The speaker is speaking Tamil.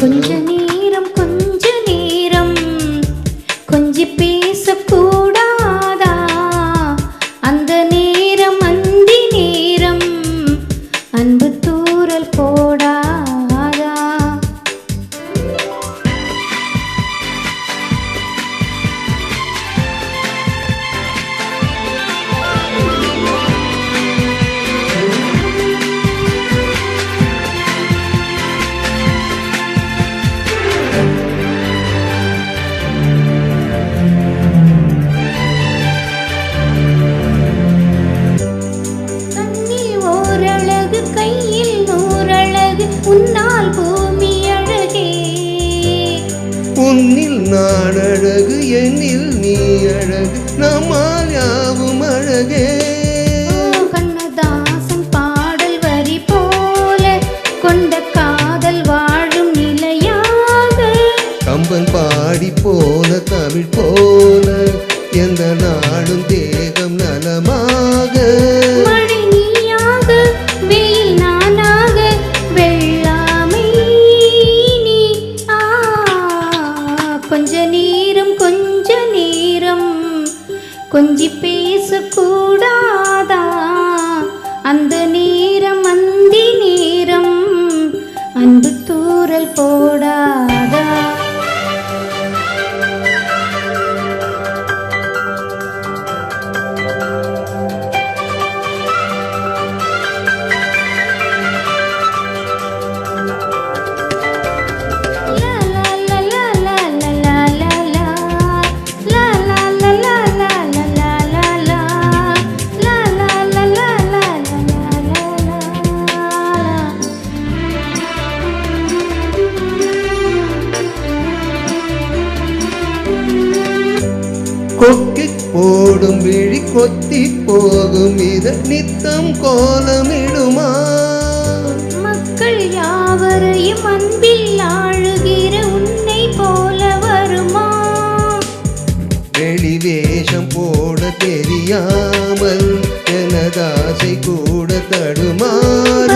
கொஞ்ச நேரம் கொஞ்சி பேசக்கூடாதா? அந்த நேரம் அந்தி நேரம் அன்பு தூறல் போடாதா? கையில் நூறழகு உன்னால் பூமி அழகே. உன்னில் நான் அழகு என்னில் நீ அழகு நம்மால் யாவும் அழகே. கண்ணதாசன் பாடல் வரி போல கொண்ட காதல் வாழும் நிலையாக. கம்பன் பாடி போன தமிழ் போல எந்த நாடும் தேகம் நலமாக. கொஞ்ச நேரம் கொஞ்சி பேசக்கூடாதா? அந்த நேரம் அந்தி நேரம் அன்பு தூறல் போடாதா? கொக்கி போடும் விழி கொத்தி போகும் இத நித்தம் கோலமிடுமா? மக்கள் யாவரையும் அன்பில் ஆழுகிற உன்னை போல வருமா? வெளி வேஷம் போட தெரியாமல் எனதாசை கூட தடுமாறும்.